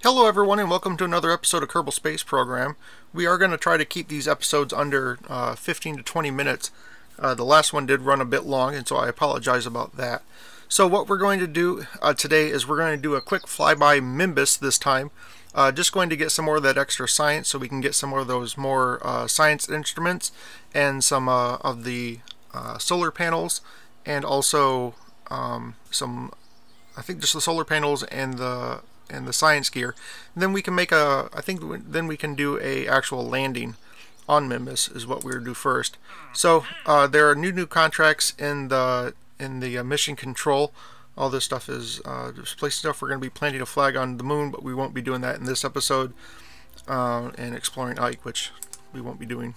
Hello everyone and welcome to another episode of Kerbal Space Program. We are going to try to keep these episodes under 15 to 20 minutes. The last one did run a bit long, and so I apologize about that. So what we're going to do today is we're going to do a quick flyby Minmus this time. Just going to get some more of that extra science so we can get some more of those more science instruments and some of the solar panels, and also some, I think just the solar panels and the science gear. And then we can make then we can do a actual landing on Minmus is what we're do first. So there are new contracts in the mission control. All this stuff is displaced stuff. We're going to be planting a flag on the moon, but we won't be doing that in this episode. And exploring Ike, which we won't be doing.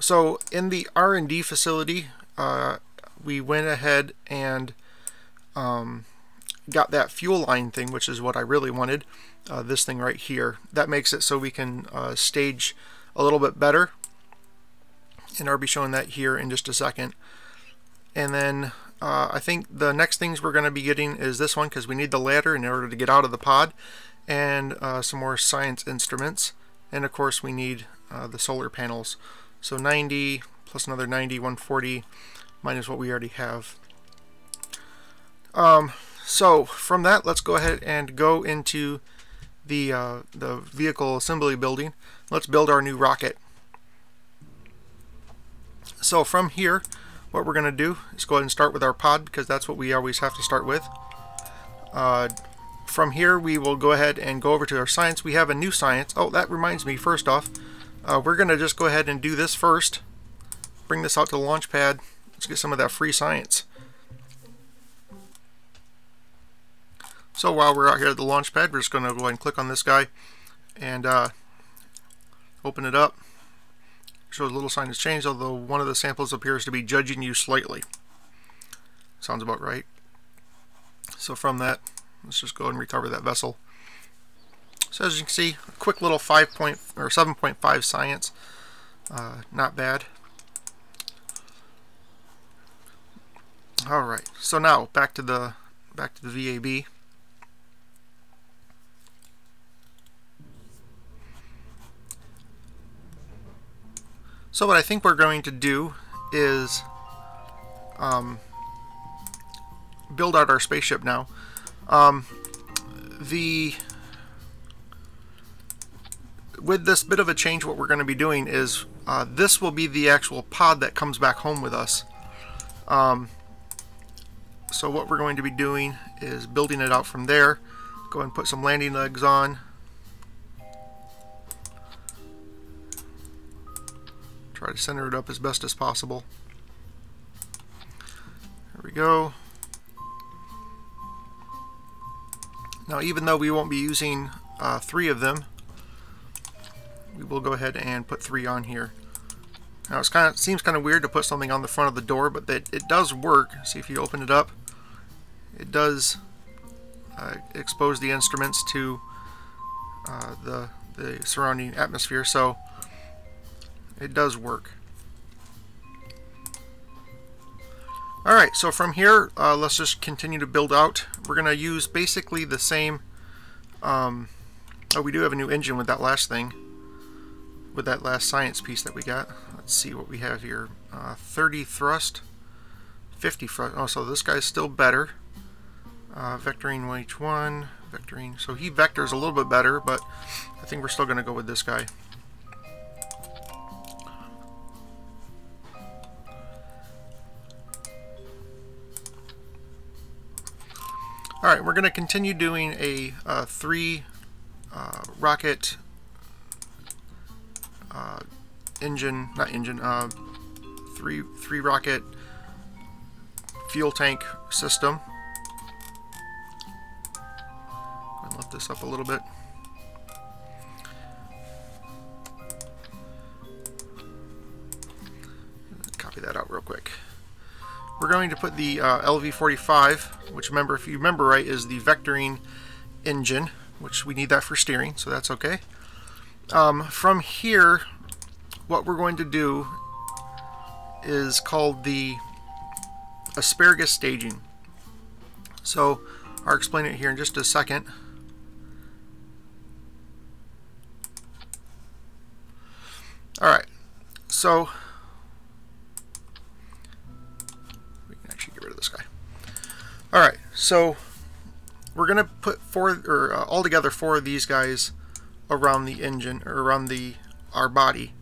So in the R&D facility, we went ahead and got that fuel line thing, which is what I really wanted. This thing right here. That makes it so we can stage a little bit better. And I'll be showing that here in just a second. And then I think the next things we're going to be getting is this one, because we need the ladder in order to get out of the pod. And some more science instruments. And of course we need the solar panels. So 90 plus another 90, 140 minus what we already have. So from that, let's go ahead and go into the vehicle assembly building. Let's build our new rocket. So from here, what we're going to do is go ahead and start with our pod, because that's what we always have to start with. From here, we will go ahead and go over to our science. We have a new science. Oh, that reminds me, first off, we're going to just go ahead and do this first. Bring this out to the launch pad. Let's get some of that free science. So while we're out here at the launch pad, we're just going to go ahead and click on this guy and open it up. Shows a little sign has changed, although one of the samples appears to be judging you slightly. Sounds about right. So from that, let's just go ahead and recover that vessel. So as you can see, a quick little 7.5 science. Not bad. All right. So now back to the VAB. So what I think we're going to do is build out our spaceship now. With this bit of a change, what we're going to be doing is this will be the actual pod that comes back home with us. So what we're going to be doing is building it out from there. Go ahead and put some landing legs on. Try to center it up as best as possible. There we go. Now, even though we won't be using 3 of them, we will go ahead and put 3 on here. Now it seems kind of weird to put something on the front of the door, but it does work. See, if you open it up, it does expose the instruments to the surrounding atmosphere. So it does work. Alright, so from here, let's just continue to build out. We're going to use basically the same... oh, we do have a new engine with that last thing. With that last science piece that we got. Let's see what we have here. 30 thrust, 50 thrust. Oh, so this guy's still better. Vectoring H1, vectoring. So he vectors a little bit better, but I think we're still going to go with this guy. Alright, we're going to continue doing a 3 rocket engine, not engine, 3 rocket fuel tank system. Go ahead and lift this up a little bit. Copy that out real quick. We're going to put the LV-45, which, if you remember right, is the vectoring engine, which we need that for steering, so that's okay. From here, what we're going to do is called the asparagus staging. So I'll explain it here in just a second. Alright, so we can actually get rid of this guy. Alright, so we're going to put altogether 4 of these guys around the engine, or around our body.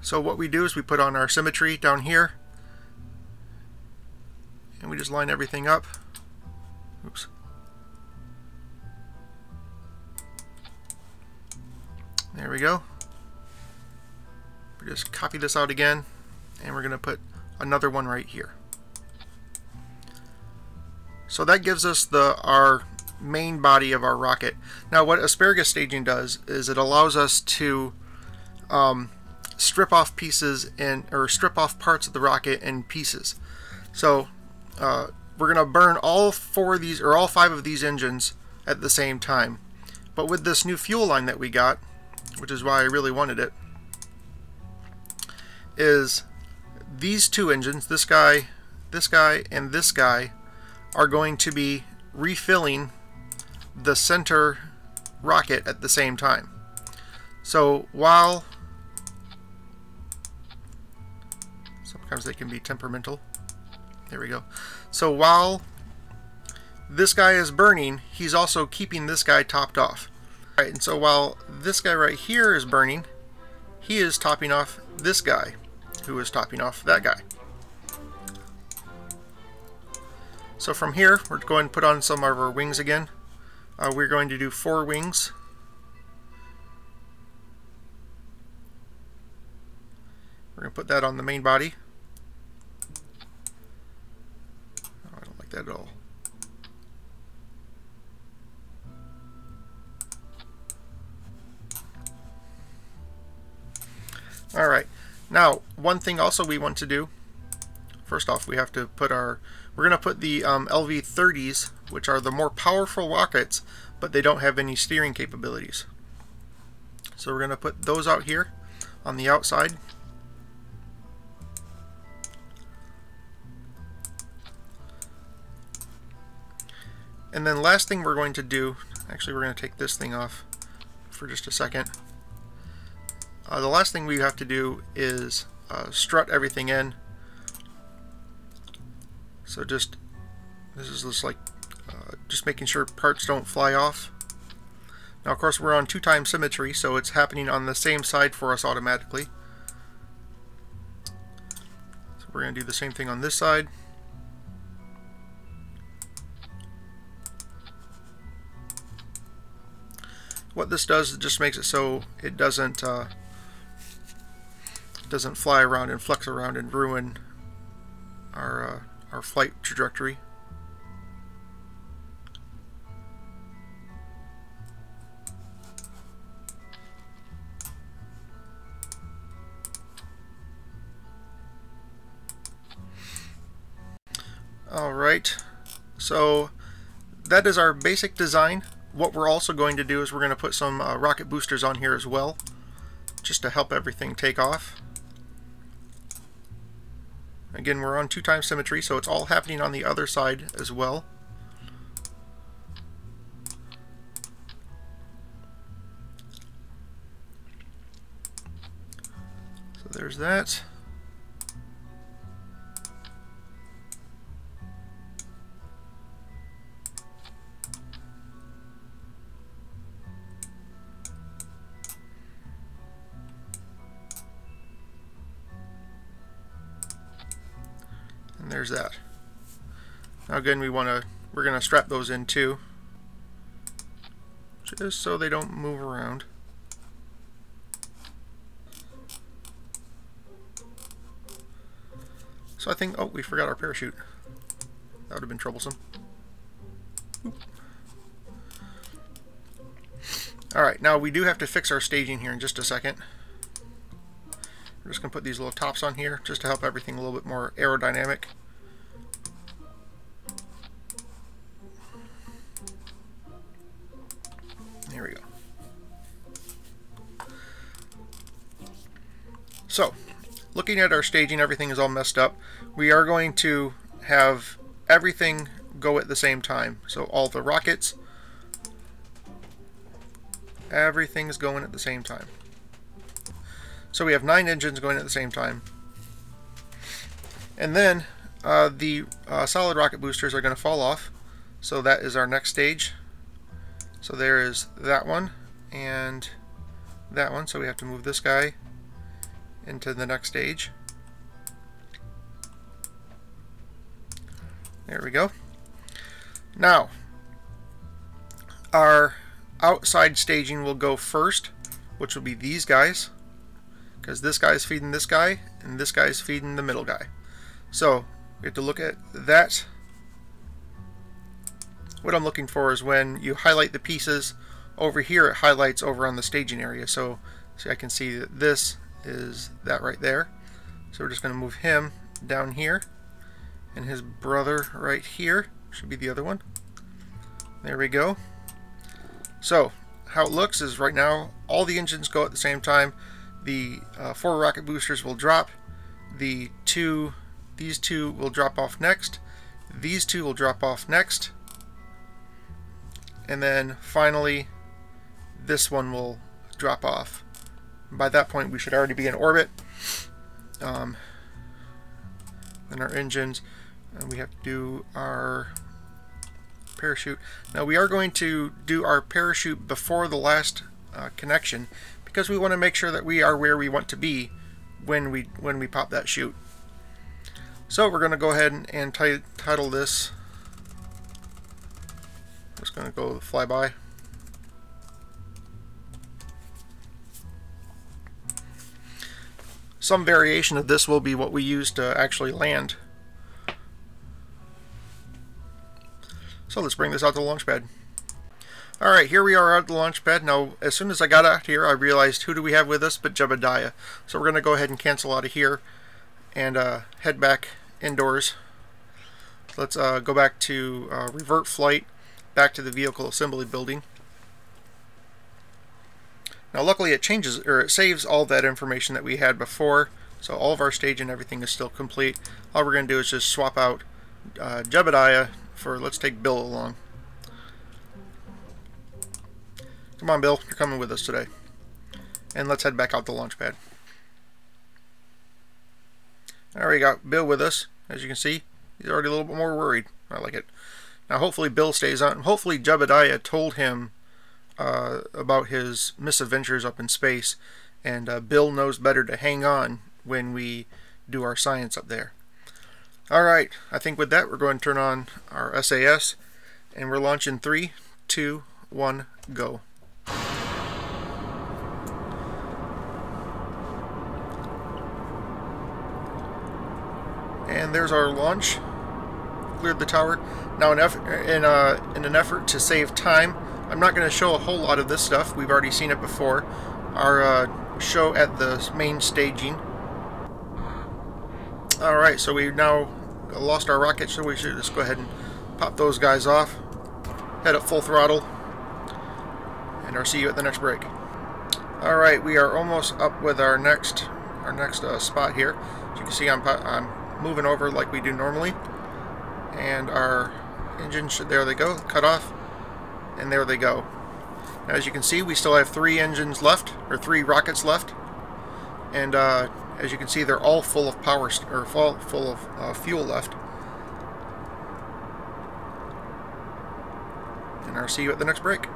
So what we do is we put on our symmetry down here, and we just line everything up. Oops. There we go. We just copy this out again, and we're going to put another one right here. So that gives us our main body of our rocket. Now what asparagus staging does is it allows us to strip off pieces or strip off parts of the rocket in pieces. So we're going to burn all 4 of these, or all 5 of these engines at the same time. But with this new fuel line that we got, which is why I really wanted it, is these 2 engines, this guy, and this guy, are going to be refilling the center rocket at the same time. So while sometimes they can be temperamental. There we go. So while this guy is burning, he's also keeping this guy topped off. Right, and so while this guy right here is burning, he is topping off this guy, who is topping off that guy. So from here, we're going to put on some of our wings again. We're going to do 4 wings. We're going to put that on the main body. Oh, I don't like that at all. Alright, now one thing also we want to do, first off we have to put we're going to put the LV-30s, which are the more powerful rockets, but they don't have any steering capabilities. So we're going to put those out here on the outside. And then last thing we're going to do, actually we're going to take this thing off for just a second. The last thing we have to do is strut everything in. So this is just like just making sure parts don't fly off. Now of course we're on 2x symmetry, so it's happening on the same side for us automatically. So we're going to do the same thing on this side. What this does, it just makes it so it doesn't fly around and flex around and ruin our flight trajectory. Alright, so that is our basic design. What we're also going to do is we're going to put some rocket boosters on here as well, just to help everything take off. Again, we're on 2x symmetry, so it's all happening on the other side as well. So there's that. And there's that. Now again, we're going to strap those in too, just so they don't move around. So I think, oh, we forgot our parachute. That would have been troublesome. Alright, now we do have to fix our staging here in just a second. We're just going to put these little tops on here just to help everything a little bit more aerodynamic. There we go. So, looking at our staging, everything is all messed up. We are going to have everything go at the same time. So all the rockets, everything's going at the same time. So we have 9 engines going at the same time. And then the solid rocket boosters are going to fall off. So that is our next stage. So there is that one and that one. So we have to move this guy into the next stage. There we go. Now, our outside staging will go first, which will be these guys, because this guy is feeding this guy, and this guy is feeding the middle guy. So we have to look at that. What I'm looking for is when you highlight the pieces over here, it highlights over on the staging area. So see, I can see that this is that right there. So we're just going to move him down here, and his brother right here should be the other one. There we go. So how it looks is right now all the engines go at the same time. The 4 rocket boosters will drop. These two will drop off next. These 2 will drop off next. And then finally this one will drop off. By that point we should already be in orbit. Then our engines, and we have to do our parachute. Now we are going to do our parachute before the last connection, because we want to make sure that we are where we want to be when we pop that chute. So we're going to go ahead and title this. Just going to go flyby. Some variation of this will be what we use to actually land. So let's bring this out to the launch pad. Alright, here we are at the launch pad. Now, as soon as I got out here, I realized who do we have with us but Jebediah. So we're going to go ahead and cancel out of here and head back indoors. Let's go back to revert flight back to the vehicle assembly building. Now luckily it changes, or it saves all that information that we had before, so all of our stage and everything is still complete. All we're going to do is just swap out Jebediah for, let's take Bill along. Come on Bill, you're coming with us today. And let's head back out the launch pad. There we got Bill with us. As you can see, he's already a little bit more worried. I like it. Now hopefully Bill stays on. Hopefully Jebediah told him about his misadventures up in space, and Bill knows better to hang on when we do our science up there. Alright, I think with that we're going to turn on our SAS, and we're launching 3, 2, 1, go. And there's our launch. Cleared the tower. Now in an effort to save time, I'm not going to show a whole lot of this stuff. We've already seen it before. Our show at the main staging. Alright, so we've now lost our rocket, so we should just go ahead and pop those guys off. Head up full throttle. And I'll see you at the next break. Alright, we are almost up with our next spot here. As you can see, I'm moving over like we do normally. And our engine should, there they go, cut off. And there they go. Now as you can see, we still have 3 engines left, or 3 rockets left. And as you can see, they're all full of power, or full of fuel left. And I'll see you at the next break.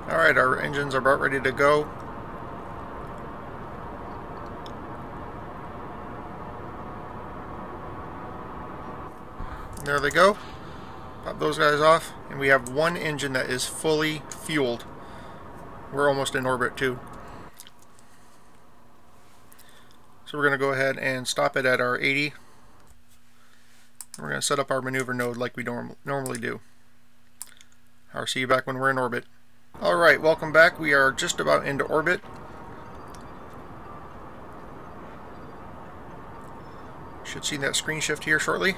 Alright, our engines are about ready to go. There they go. Pop those guys off, and we have 1 engine that is fully fueled. We're almost in orbit too. So we're going to go ahead and stop it at our 80. We're going to set up our maneuver node like we normally do. I'll see you back when we're in orbit. Alright, welcome back. We are just about into orbit. Should see that screen shift here shortly.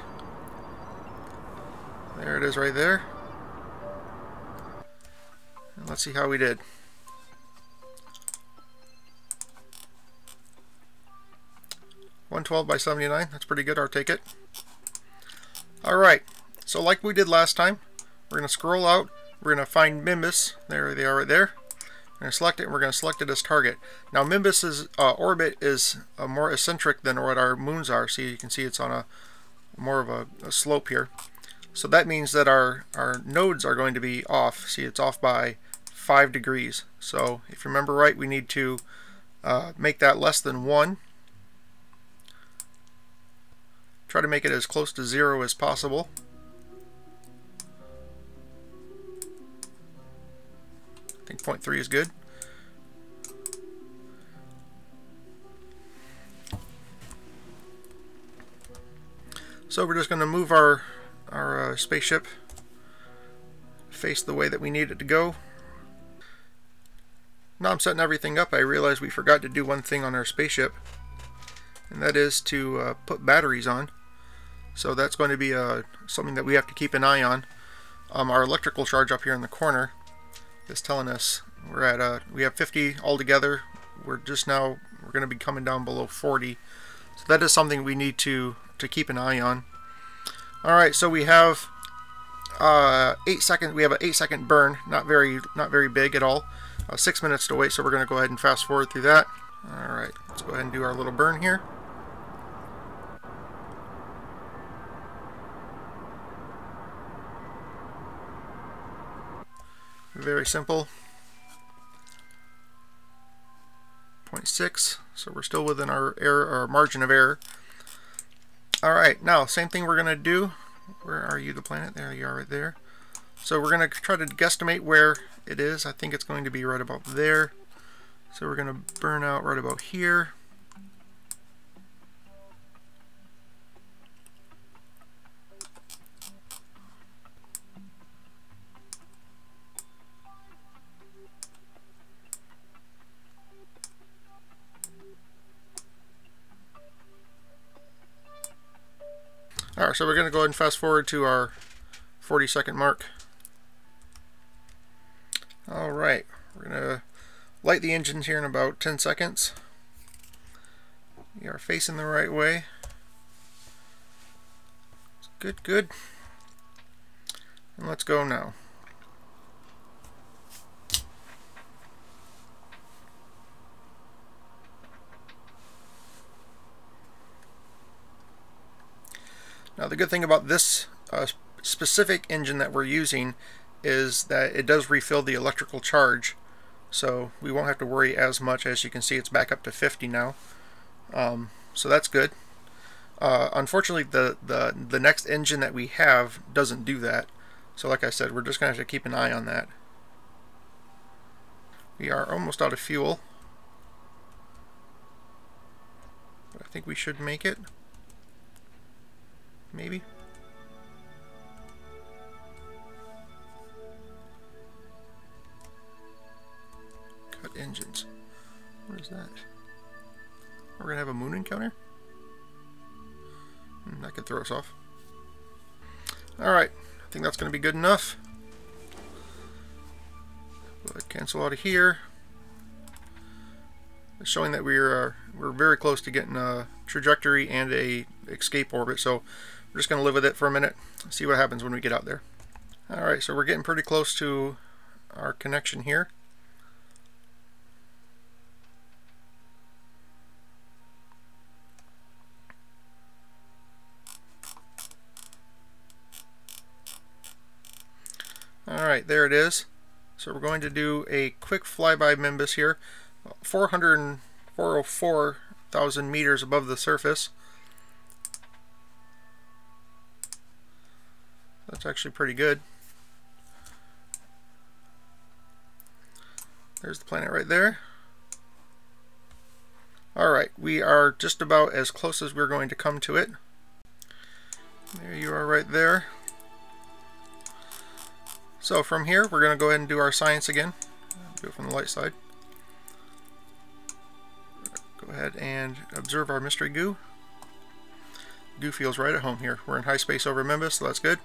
There it is right there. And let's see how we did. $112/79, that's pretty good, I'll take it. Alright, so like we did last time, we're going to scroll out, we're going to find Minmus, there they are right there. We're going to select it, and we're going to select it as target. Now Minmus's orbit is more eccentric than what our moons are. See, you can see it's on a more of a slope here. So that means that our nodes are going to be off. See, it's off by 5 degrees. So if you remember right, we need to make that less than 1. Try to make it as close to 0 as possible. I think 0.3 is good. So we're just going to move our spaceship face the way that we need it to go. Now I'm setting everything up. I realized we forgot to do one thing on our spaceship, and that is to put batteries on. So that's going to be something that we have to keep an eye on. Our electrical charge up here in the corner is telling us we're at we have 50 altogether. We're going to be coming down below 40. So that is something we need to keep an eye on. All right, so we have 8 seconds. We have an 8-second burn, not very big at all. 6 minutes to wait, so we're going to go ahead and fast forward through that. All right, let's go ahead and do our little burn here. Very simple. 0.6, so we're still within our margin of error. All right, now same thing we're going to do. Where are you, the planet? There you are, right there. So we're going to try to guesstimate where it is. I think it's going to be right about there. So we're going to burn out right about here. Alright, so we're going to go ahead and fast forward to our 40-second mark. Alright, we're going to light the engines here in about 10 seconds. We are facing the right way. Good, good. And let's go now. Now the good thing about this specific engine that we're using is that it does refill the electrical charge, so we won't have to worry as much. As you can see, it's back up to 50 now, so that's good. Unfortunately, the next engine that we have doesn't do that, so like I said, we're just going to have to keep an eye on that. We are almost out of fuel, but I think we should make it. Maybe. Cut engines. What is that? We're gonna have a moon encounter? That could throw us off. Alright, I think that's gonna be good enough. Go ahead, cancel out of here. It's showing that we're very close to getting a trajectory and a escape orbit, so we're just going to live with it for a minute, see what happens when we get out there. Alright, so we're getting pretty close to our connection here. Alright, there it is. So we're going to do a quick flyby Minmus here. 404,000 meters above the surface. That's actually pretty good. There's the planet right there. Alright, we are just about as close as we're going to come to it. There you are right there. So from here, we're going to go ahead and do our science again. Do it from the light side. Go ahead and observe our mystery goo. Goo feels right at home here. We're in high space over Minmus, so that's good.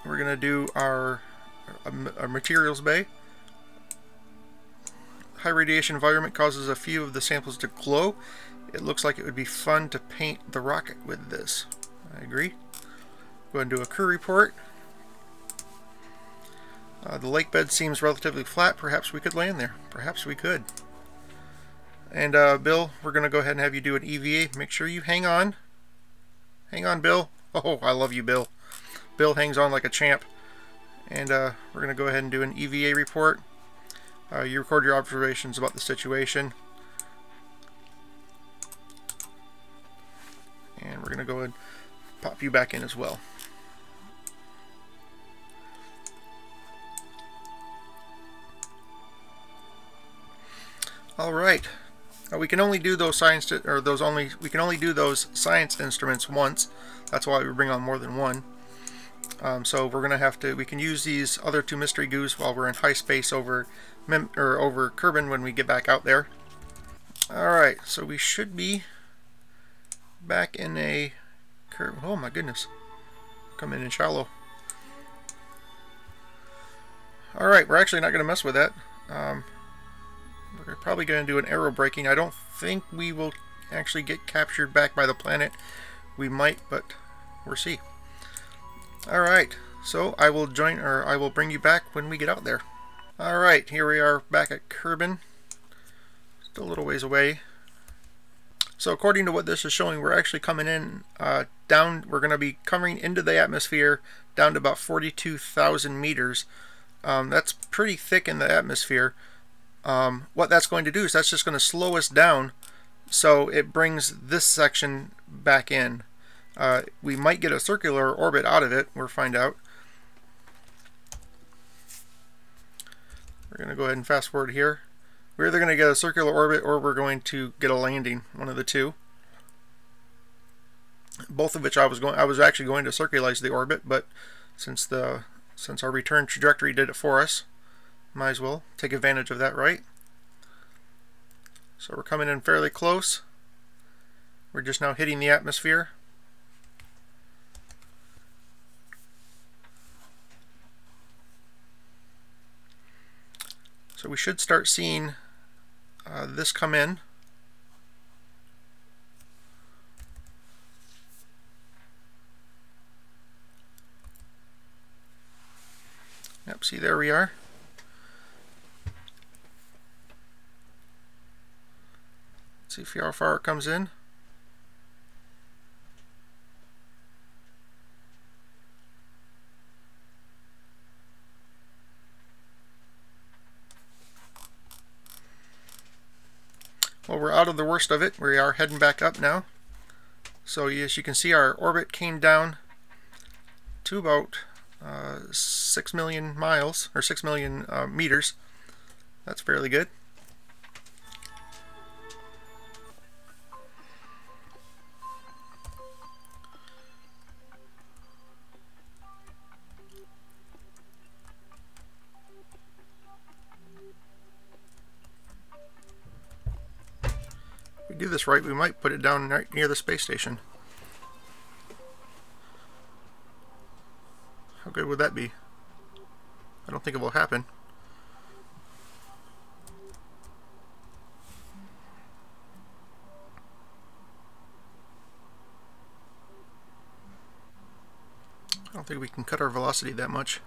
We're going to do our materials bay. High radiation environment causes a few of the samples to glow. It looks like it would be fun to paint the rocket with this. I agree. Go ahead and do a crew report. The lake bed seems relatively flat. Perhaps we could land there. Perhaps we could. And Bill, we're going to go ahead and have you do an EVA. Make sure you hang on. Hang on, Bill. Oh, I love you, Bill. Bill hangs on like a champ. And we're going to go ahead and do an EVA report. You record your observations about the situation. And we're going to go ahead and pop you back in as well. All right. We can only do those science we can only do those science instruments once. That's why we bring on more than one. So we're gonna have to. We can use these other two mystery goos while we're in high space over Kerbin when we get back out there. All right. So we should be back in a. Oh my goodness! Come in shallow. All right. We're actually not gonna mess with that. We're probably going to do an aero braking. I don't think we will actually get captured back by the planet. We might, but we'll see. Alright, so I will bring you back when we get out there. Alright, here we are back at Kerbin. Still a little ways away. So according to what this is showing, we're actually coming in down. We're going to be coming into the atmosphere down to about 42,000 meters. That's pretty thick in the atmosphere. What that's going to do is that's just going to slow us down, so it brings this section back in. We might get a circular orbit out of it. We'll find out. We're going to go ahead and fast forward here. We're either going to get a circular orbit or we're going to get a landing, one of the two. Both of which I was actually going to circularize the orbit, but since our return trajectory did it for us, might as well take advantage of that, right? So we're coming in fairly close. We're just now hitting the atmosphere. So we should start seeing this come in. Yep, see, there we are. See how far it comes in. Well, we're out of the worst of it. We are heading back up now. So as you can see, our orbit came down to about 6 million miles, or 6 million meters. That's fairly good. If we do this right, we might put it down right near the space station. How good would that be? I don't think it will happen. I don't think we can cut our velocity that much.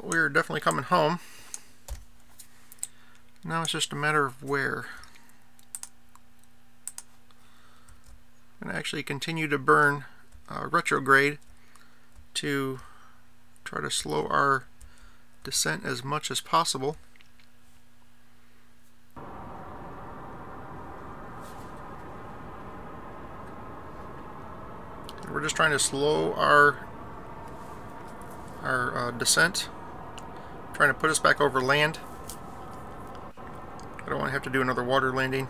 We're definitely coming home. Now it's just a matter of where. I'm going to actually continue to burn retrograde to try to slow our descent as much as possible. We're just trying to slow our descent, trying to put us back over land. I don't want to have to do another water landing.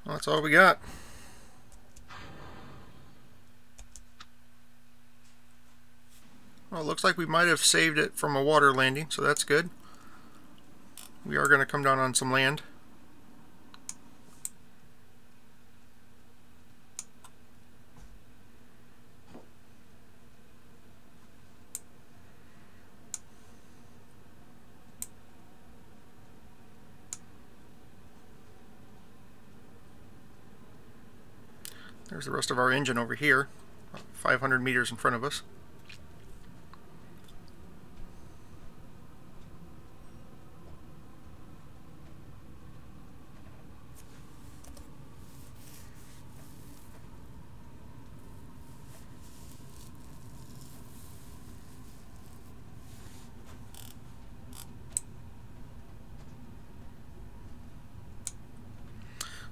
Well, that's all we got. Well, it looks like we might have saved it from a water landing, so that's good. We are going to come down on some land. There's the rest of our engine over here, 500 meters in front of us.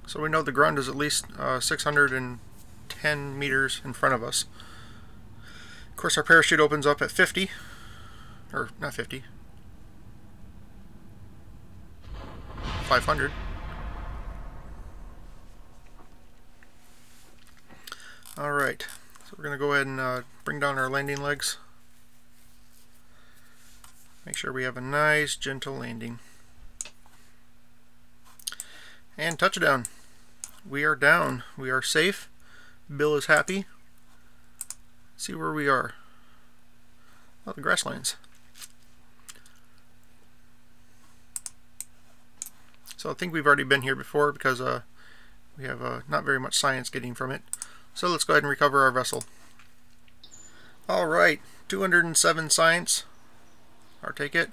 So we know the ground is at least 610 meters in front of us. Of course, our parachute opens up at 50, or not 50, 500. Alright, so we're going to go ahead and bring down our landing legs. Make sure we have a nice, gentle landing. And touchdown. We are down. We are safe. Bill is happy. Let's see where we are. Oh, the grasslands. So I think we've already been here before because we have not very much science getting from it. So let's go ahead and recover our vessel. Alright, 207 science. I'll take it.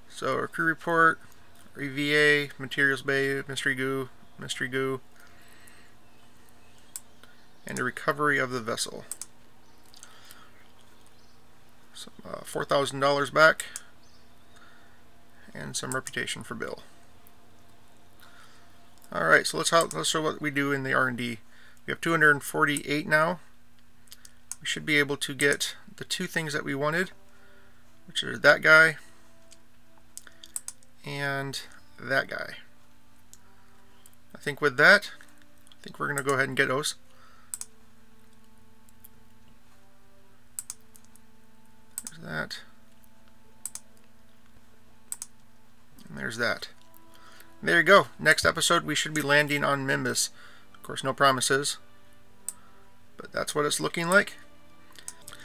So our crew report, our EVA, materials bay, mystery goo, and the recovery of the vessel. Some $4,000 back, and some reputation for Bill. Alright, so let's show what we do in the R&D. We have 248 now. We should be able to get the two things that we wanted, which are that guy and that guy. I think with that, we're going to go ahead and get those. There's that. And there's that. There you go. Next episode we should be landing on Minmus. Of course, no promises, but that's what it's looking like.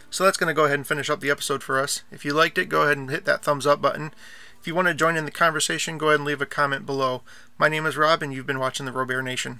So that's going to go ahead and finish up the episode for us. If you liked it, go ahead and hit that thumbs up button. If you want to join in the conversation, go ahead and leave a comment below. My name is Rob, and you've been watching the Robear Nation.